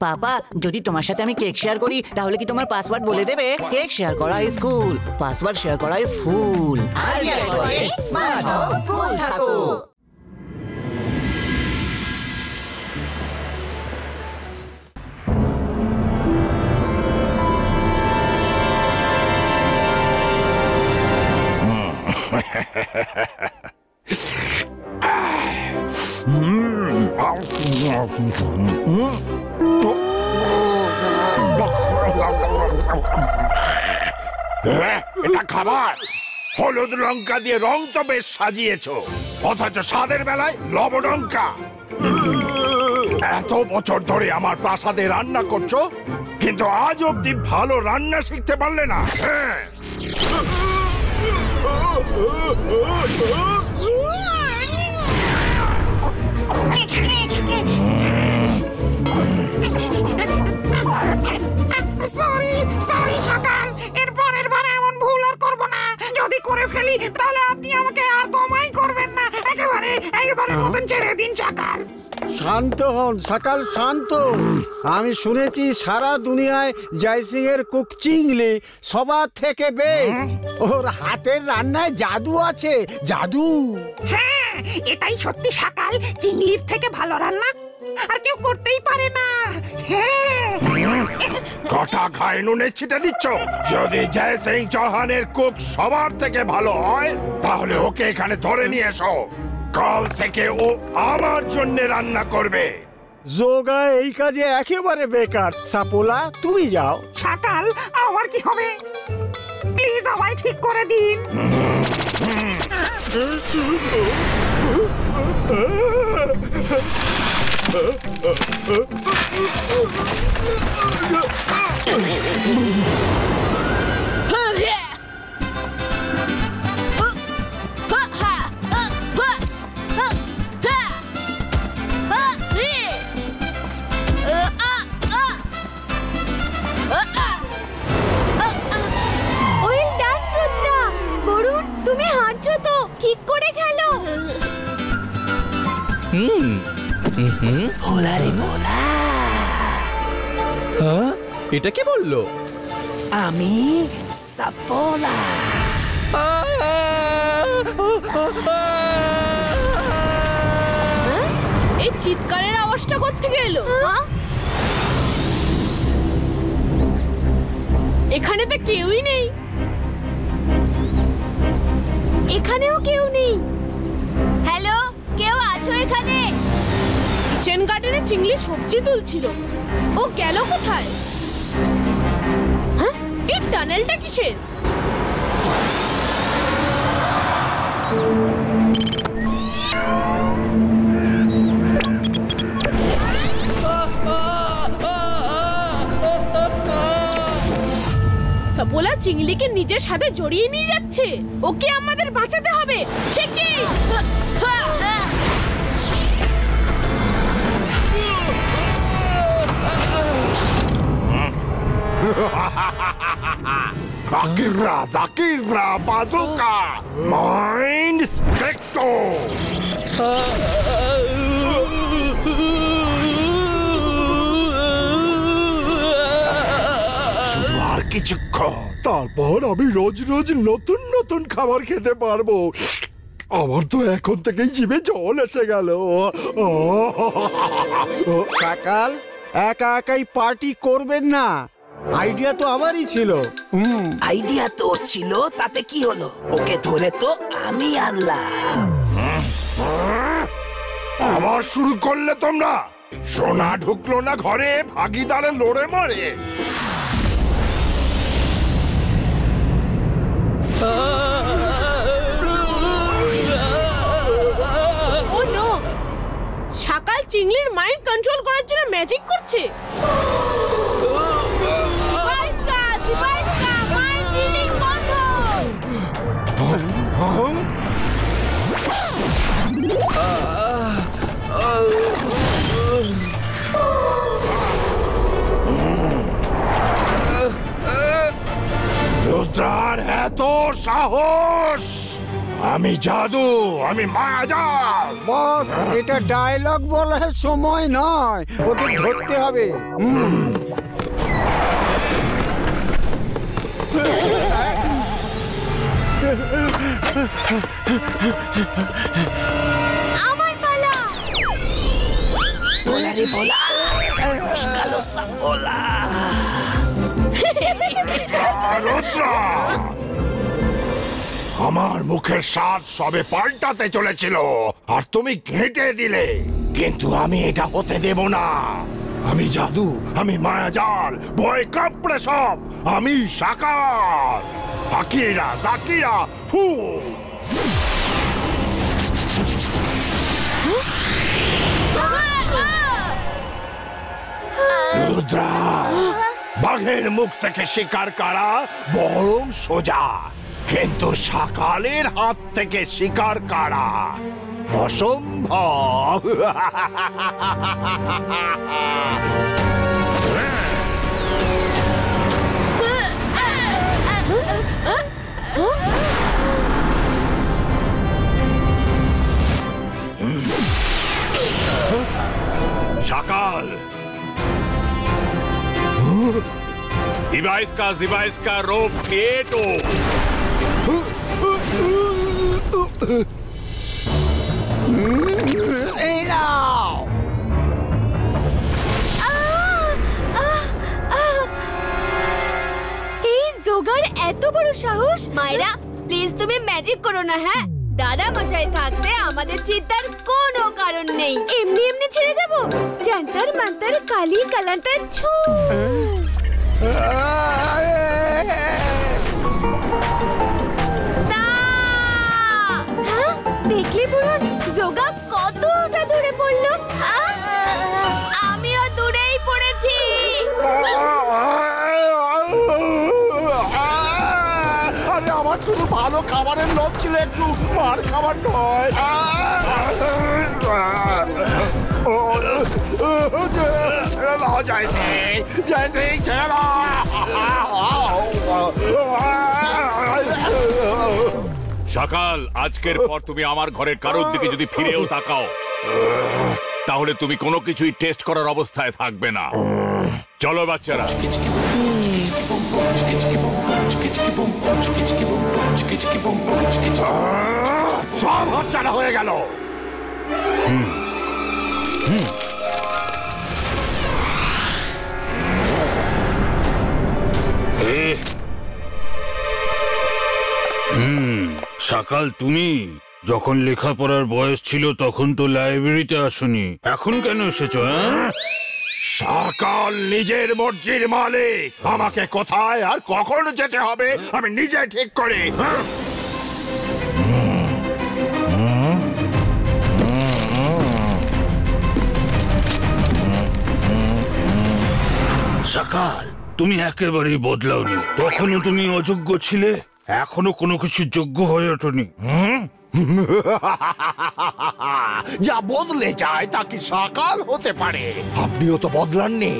পাপা, যদি তোমার সাথে আমি কেক শেয়ার করি তাহলে কি তোমার পাসওয়ার্ড বলে দেবে? কেক শেয়ার করা ইজ কুল, পাসওয়ার্ড শেয়ার করা ইজ ফুল। আরবিআই বলে স্মার্ট হও, কুল থাকো। এটা খাবার? হলুদ লঙ্কা দিয়ে রং তো বেশ সাজিয়েছো, অথচ স্বাদের বেলায় লবণলঙ্কা। এত বছর ধরে আমার প্রাসাদে রান্না করছো, কিন্তু আজ অব্দি ভালো রান্না শিখতে পারলে না। সরি সকাল, এরপরের বার এমন ভুল আর করবো না। যদি করে ফেলি তাহলে আপনি আমাকে আর দমাই করবেন না। একেবারে মতন ছেড়ে দিন সকাল। শান্ত হন সকাল, শান্ত। আমি শুনেছি সারা দুনিয়ায় জয় সিং এর কুক চিংলি সবার থেকে বেস্ট। ওর হাতের রান্নায় জাদু আছে, জাদু। হ্যাঁ, এটাই সত্যি সকাল। চিংড়ির থেকে ভালো রান্না আর কেউ করতেই পারে না। কটা ঘায়ে নুনে ছিটে দিচ্ছ? যদি জয় সিং চৌহানের কুক সবার থেকে ভালো হয় তাহলে ওকে এখানে ধরে নিয়ে এসো। কাল থেকে ও আমার জন্য রান্না করবে। যোগা এই কাজে একেবারে বেকার। সাপোলা, তুমি যাও। সকাল, আমার কি হবে? প্লিজ আমায় ঠিক করে দিন। এটা কি বললো? আমি সাপোলা। এই চিৎকারের আওয়াজটা কোত্থেকে এলো? এখানে তো কেউই নেই। এখানেও কেউ নেই। হ্যালো, কেউ আছো এখানে? কিচেন গার্ডেনে চিংড়ি সবজি তুলছিল। ও গেল কোথায়? হ্যাঁ, এই টানেলটা কিসের? সাপোলা চিংড়িকে নিজের সাথে জড়িয়ে নিয়ে যাচ্ছে। ওকে আমাদের বাঁচাতে হবে। সে কি? জাকিররা বাজুকা মাইন্ড স্পেক্টর। আর কিছুক্ষণ, তারপর আমি রোজ রোজ নতুন নতুন খাবার খেতে পারবো। আমার তো এখন থেকেই জিভে জল এসে গেল। সকাল, একা একাই পার্টি করবেন না। আইডিয়া তো আমারই ছিল। আইডিয়া তোর ছিল, তাতে কি হলো? ওকে ধরে তো আমি আনলাম। আবার শুরু করলে তোমরা? সোনা ঢুকলো না ঘরে, ভাগিদারে লড়ে মারে। সকাল চিংড়ির মাইন্ড কন্ট্রোল করার জন্য ম্যাজিক করছে। রুদ্রার এত সাহস! আমি জাদু, আমি মায়াজাল। বস, এটা ডায়লগ বলার সময় নয়, ওকে ধরতে হবে। আমার পালা। রুদ্রা, আমার মুখের স্বাদ সবে পাল্টাতে চলেছিল আর তুমি ঘেঁটে দিলে, কিন্তু আমি এটা হতে দেব না। আমি জাদু, আমি মায়াজাল, ভয় কাঁপড়ে সব, আমি সাকার। আকিরা জাকিরা ফু। রুদ্রা, বাঘের মুখ থেকে শিকার করা বরং সোজা, কিন্তু সকালের হাত থেকে শিকার করা অসম্ভব। সকাল, डिवाइस का रोप क्रिएटो। এই জোগাড় এত বড় সাহস! মায়েরা, প্লিজ তুমি ম্যাজিক করো না। হ্যাঁ, দাদা মশাই থাকতে আমাদের চিন্তার কোনো কারণ নেই। এমনি এমনি ছেড়ে দেব? জান্তার মান্তার কালি কালান্তার ছু। দেখলি বুড়ন, জোগা কতটা দূরে পড়লো। আমিও দূরেই পড়েছি। আরে আমার শুধু ভালো খাবারের লোভ ছিল, একটু মার খাবার নয়। ছেড়ে দাও জয়সিং, জয়সিং ছেড়ে দাও। সকাল, আজকের পর তুমি আমার ঘরের কারোর দিকে যদি ফিরেও তাকাও, তাহলে তুমি কোনো কিছুই টেস্ট করার অবস্থায় থাকবে না। চলো বাচ্চারা। সব হাতছাড়া হয়ে গেল। সকাল, তুমি যখন লেখাপড়ার বয়স ছিল তখন তো লাইব্রেরিতে আসোনি, এখন কেন এসেছো? সকাল নিজের মর্জির মালিক, আমাকে কোথায় আর কখন যেতে হবে আমি নিজে ঠিক করি। সকাল, তুমি একেবারেই বদলাওনি। তখনও তুমি অযোগ্য ছিলে, এখনো কোনো কিছু যোগ্য হয়ে ওঠোনি। যা বদলে যায় তা কি সকাল হতে পারে? আপনিও তো বদলাননি,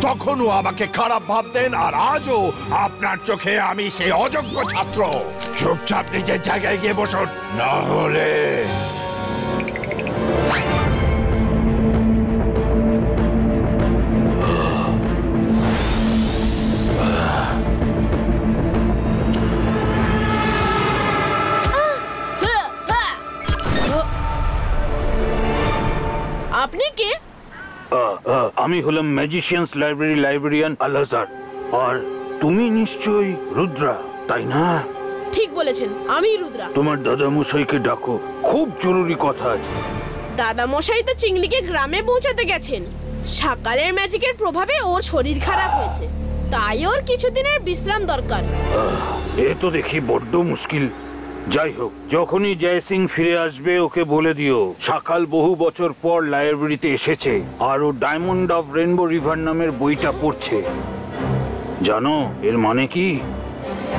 তখনও আমাকে খারাপ ভাবতেন, আর আজও আপনার চোখে আমি সেই অযোগ্য ছাত্র। চুপচাপ নিজের জায়গায় গিয়ে বসুন, না হলে আপনি কে? আমি হলাম ম্যাজিশিয়ানস লাইব্রেরিয়ান আল-আজহার। আর তুমি নিশ্চয়ই রুদ্রা, তাই না? ঠিক বলেছেন, আমি রুদ্রা। তোমার দাদা মশাইকে ডাকো, খুব জরুরি কথা আছে। দাদা মশাই তো চিংড়িকে গ্রামে পৌঁছাতে গেছেন। সকালের ম্যাজিকের প্রভাবে ওর শরীর খারাপ হয়েছে, তাই ওর কিছুদিনের বিশ্রাম দরকার। এ তো দেখি বড্ড মুশকিল। যাই হোক, যখনই জয় সিং ফিরে আসবে ওকে বলে দিও সকাল বহু বছর পর লাইব্রেরিতে এসেছে আর ও ডায়মন্ড অফ রেনবো রিভার নামের বইটা পড়ছে। জানো এর মানে কি?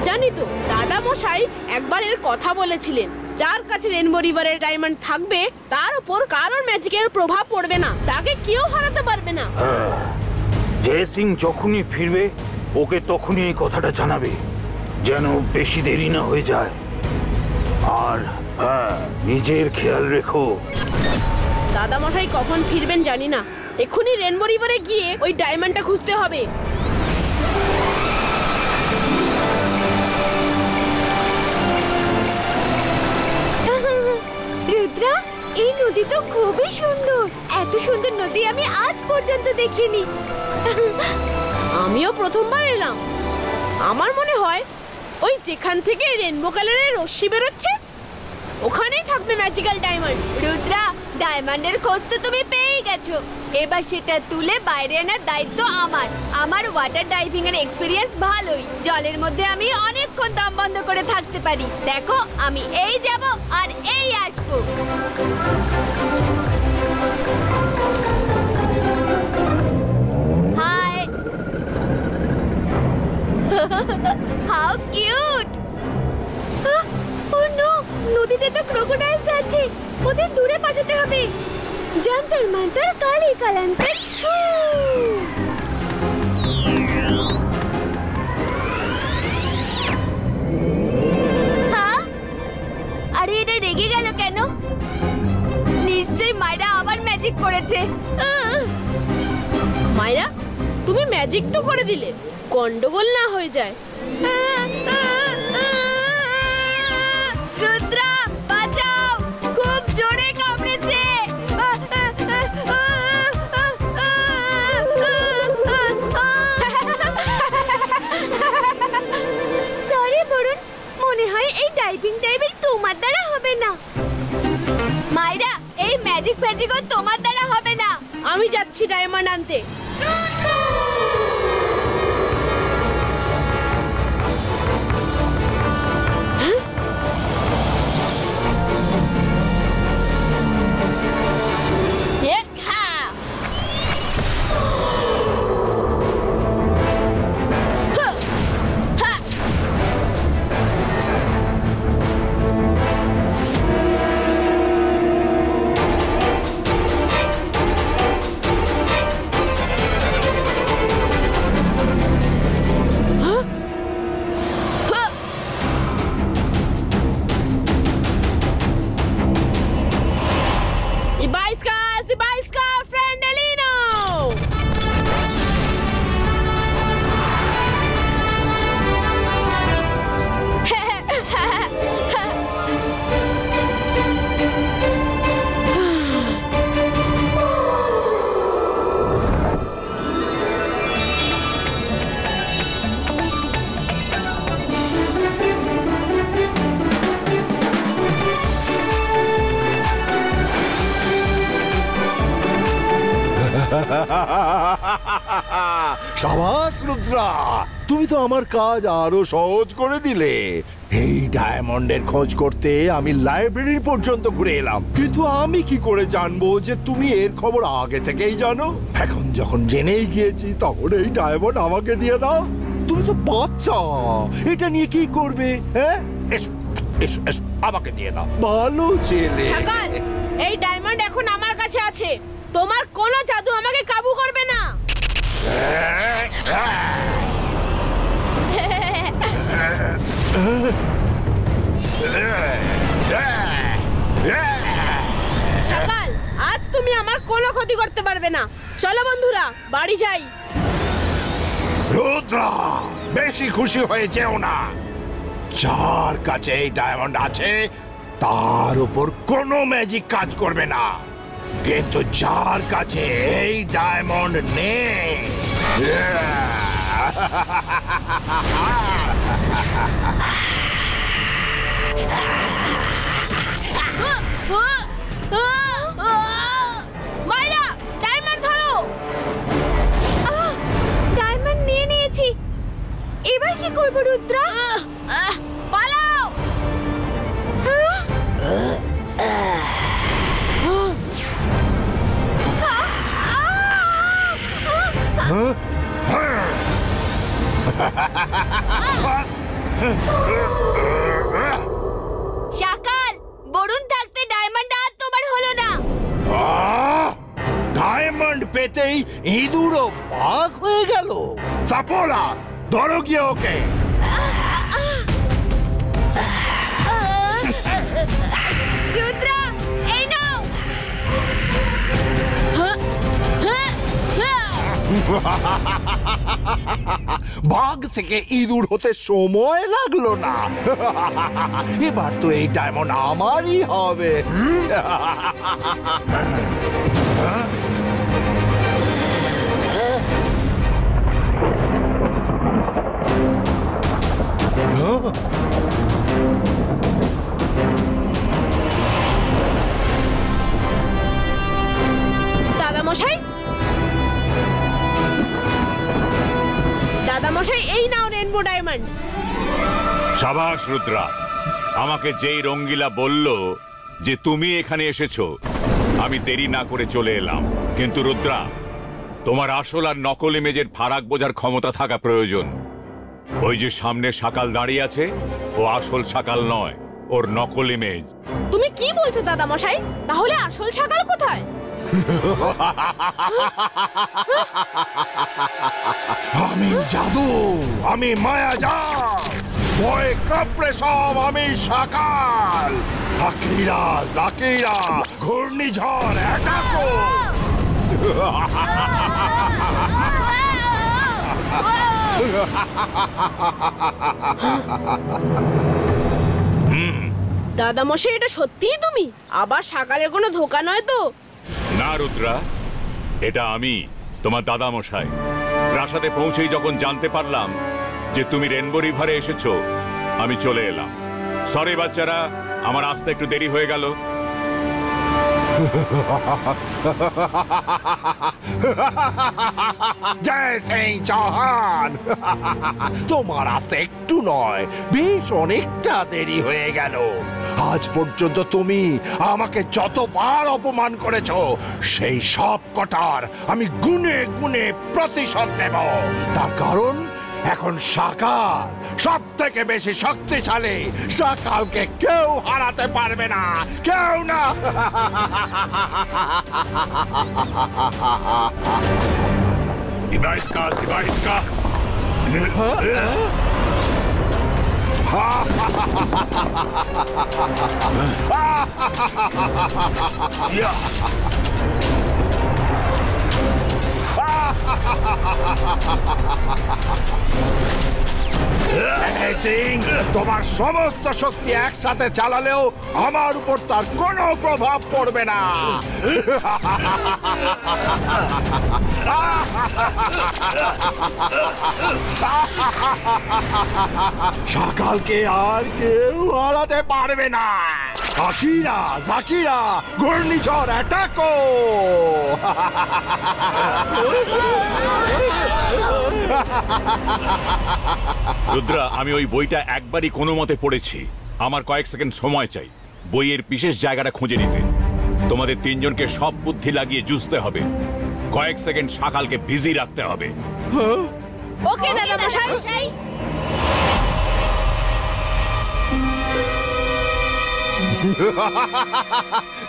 জানি তো, দাদা মশাই একবার এর কথা বলেছিলেন। যার কাছে রেনবো রিভারের ডায়মন্ড থাকবে তার উপর কারোর ম্যাজিকের প্রভাব পড়বে না, তাকে কেউ হারাতে পারবে না। জয় সিং যখনই ফিরবে ওকে তখনই এই কথাটা জানাবে, যেন বেশি দেরি না হয়ে যায়। আর হ্যাঁ, নিজের খেয়াল রেখো। দাদা মশাই কখন ফিরবেন জানি না, এক্ষুনি রেনবো রিভারে গিয়ে ওই ডায়মন্ডটা খুঁজতে হবে। রুদ্রা, এই নদী তো খুবই সুন্দর। এত সুন্দর নদী আমি আজ পর্যন্ত দেখিনি। আমিও প্রথমবার এলাম। আমার মনে হয় ওই যেখান থেকে রেনবো কালারের রশ্মি বেরোচ্ছে ওখানেই থাকবে ম্যাজিক্যাল ডায়মন্ড। রুদ্রা, ডায়মন্ডের খোঁজ তো তুমি পেয়ে গেছো, এবার সেটা তুলে বাইরে আনার দায়িত্ব আমার। আমার ওয়াটার ডাইভিং এর এক্সপিরিয়েন্স ভালোই, জলের মধ্যে আমি অনেকক্ষণ দম বন্ধ করে থাকতে পারি। দেখো, আমি এই যাব আর এই আসবো। Hi, how cute. Oh no, নদীতে তো ক্রোকোডাইলস আছে, ওদের দূরে পাঠাতে হবে। জান্তর মান্তর কালি কালান্তর। হ্যাঁ, আরে এটা রেগে গেল কেন? নিশ্চয়ই মায়েরা আবার ম্যাজিক করেছে। মায়েরা, তুমি ম্যাজিক তো করে দিলে, গন্ডগোল না হয়ে যায়। রুদ্রা, বাঁচাও, খুব জোরে কামড়েছে। সরি বরুণ, মনে হয় এই ডাইভিং তোমার দ্বারা হবে না। মাইরা, এই ম্যাজিক ফ্যাজিকও তোমার দ্বারা হবে না। আমি যাচ্ছি ডায়মন্ড আনতে। সাবাস রুদ্রা, তুমি তো আমার কাজ আরো সহজ করে দিলে। এই ডায়মন্ডের খোঁজ করতে আমি লাইব্রেরি পর্যন্ত ঘুরে এলাম, কিন্তু আমি কি করে জানবো যে তুমি এর খবর আগে থেকেই জানো? এখন যখন জেনেই গিয়েছি, তখন এই ডায়মন্ড আমাকে দিয়ে দাও। তুমি তো বাচ্চা, এটা নিয়ে কি করবে? হ্যাঁ, এসো এসো এসো, আমাকে দিয়ে দাও। ভালো ছেলে। সকাল, এই ডায়মন্ড এখন আমার কাছে আছে, তোমার কোনো জাদু আমাকে কাবু করবে না। সকাল, আজ তুমি আমার কোনো ক্ষতি করতে পারবে না। চলো বন্ধুরা, বাড়ি যাই। রুদ্রা, বেশি খুশি হয়ে যেও না। যার কাছে এই ডায়মন্ড আছে তার উপর কোনো ম্যাজিক কাজ করবে না, কিন্তু যার কাছে এই ডায়মন্ড নেই, মাইরা, ডায়মন্ড ধরো। ডায়মন্ড নিয়ে নিয়েছি, এবার কি করবো রুদ্রা? পালাও। সকাল, বরুণ থাকতে ডায়মন্ড আর তোমার হলো না। ডায়মন্ড পেতেই ইঁদুরও বাঘ হয়ে গেল। সাপোলা, ধরো গিয়ে ওকে। বাঘ থেকে ইঁদুর হতে সময় লাগলো না। এবার তো এই ডায়মন্ড আমারই হবে। দাদামশাই, দাদামশাই, এই নাও রেনবো ডায়মন্ড। সাবাস রুদ্রা, আমাকে যেই রঙ্গিলা বলল যে তুমি এখানে এসেছো, আমি দেরি না করে চলে এলাম। কিন্তু রুদ্রা, তোমার আসল আর নকল ইমেজের ফারাক বোঝার ক্ষমতা থাকা প্রয়োজন। ওই যে সামনে শাকাল দাঁড়িয়ে আছে, ও আসল শাকাল নয়, ওর নকল ইমেজ। তুমি কি বলছো দাদামশাই? তাহলে আসল শাকাল কোথায়? আমি জাদু, আমি মায়াজাল, ভয় কাঁপড়ে সব আমি শাকাল। আকিরা জাকিরা ঘূর্ণিঝড় অ্যাটাকো। দাদামশাই, এটা সত্যিই তুমি? আবার শাকালের কোনো ধোকা নয় তো? না রুদ্রা, এটা আমি, তোমার দাদামশাই। প্রাসাদে পৌঁছেই যখন জানতে পারলাম যে তুমি রেনবো রিভারে এসেছো, আমি চলে এলাম। সরি বাচ্চারা, আমার আসতে একটু দেরি হয়ে গেল। জয় সিং চৌহান, তোমার আসতে একটু নয়, বেশ অনেকটা দেরি হয়ে গেল। আজ পর্যন্ত তুমি আমাকে যতবার অপমান করেছো, সেই সব কটার আমি গুনে গুনে প্রতিশোধ নেব। তার কারণ এখন শাকাল সব থেকে বেশি শক্তিশালী। শাকালকে কেউ হারাতে পারবে না, কেউ না। ইবাইস্কা, ইবাইস্কা। সিং, তোমার সমস্ত শক্তি একসাথে চালালেও আমার উপর তার কোনো প্রভাব পড়বে না। শাকালকে আর কেউ হারাতে পারবে না। আকিরা জাকিরা ঘূর্ণিঝড় অ্যাটাকো। রুদ্রা, আমি ওই বইটা একবারই কোনো মতে পড়েছি। আমার কয়েক সেকেন্ড সময় চাই বইয়ের বিশেষ জায়গাটা খুঁজে নিতে। তোমাদের তিনজনকে সব বুদ্ধি লাগিয়ে জুঝতে হবে। কয়েক সেকেন্ড শাকালকে বিজি রাখতে হবে। ওকে দাদামশাই।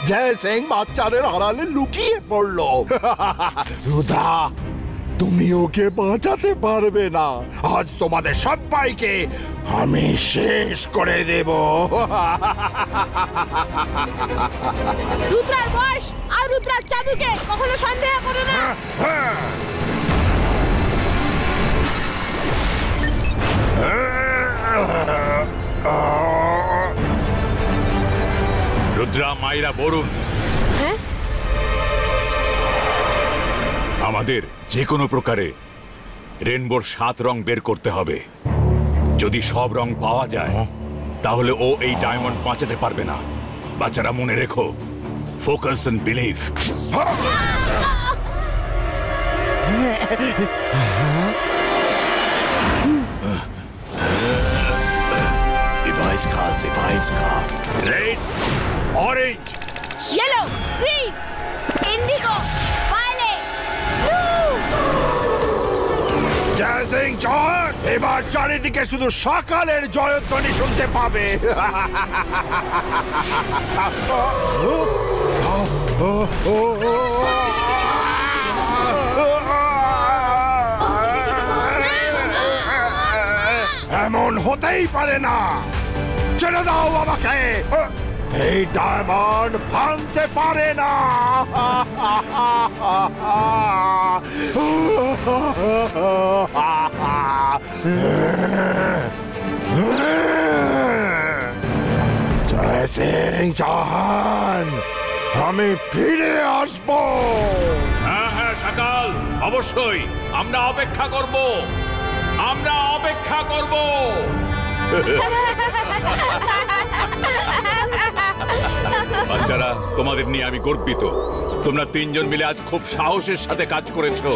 জয় সিং বাচ্চাদের আড়ালে লুকিয়ে পড়লো। রুদ্রা, তুমি ওকে বাঁচাতে পারবে না। আজ তোমাদের সবাইকে আমি শেষ করে দেব। রুদ্রার বয়স আর রুদ্রার জাদুকে কখনো সন্দেহ করো না। রুদ্রা, মাইরা, বরুণ, আমাদের যে কোনো প্রকারে রেনবোর 7 রং বের করতে হবে। যদি সব রং পাওয়া যায়, তাহলে ও এই ডায়মন্ড বাঁচাতে পারবে না। বাচ্চারা মনে রেখো, focus and believe. Ibaiska, Ibaiska. Red, orange, yellow, green, indigo, violet, Jay Singh Chauhan, এবার চারিদিকে শুধু সকালের জয়ধ্বনি শুনতে পাবে। এমন হতেই পারে না। ছেড়ে দাও আমাকে, এই ডায়মন্ড ভাঙতে পারে না। জয় সিং জাহান, আমি ফিরে আসবো। হ্যাঁ হ্যাঁ সকাল, অবশ্যই আমরা অপেক্ষা করব, আমরা অপেক্ষা করব। বাচ্চারা, তোমাদের নিয়ে আমি গর্বিত। তোমরা তিনজন মিলে আজ খুব সাহসের সাথে কাজ করেছো।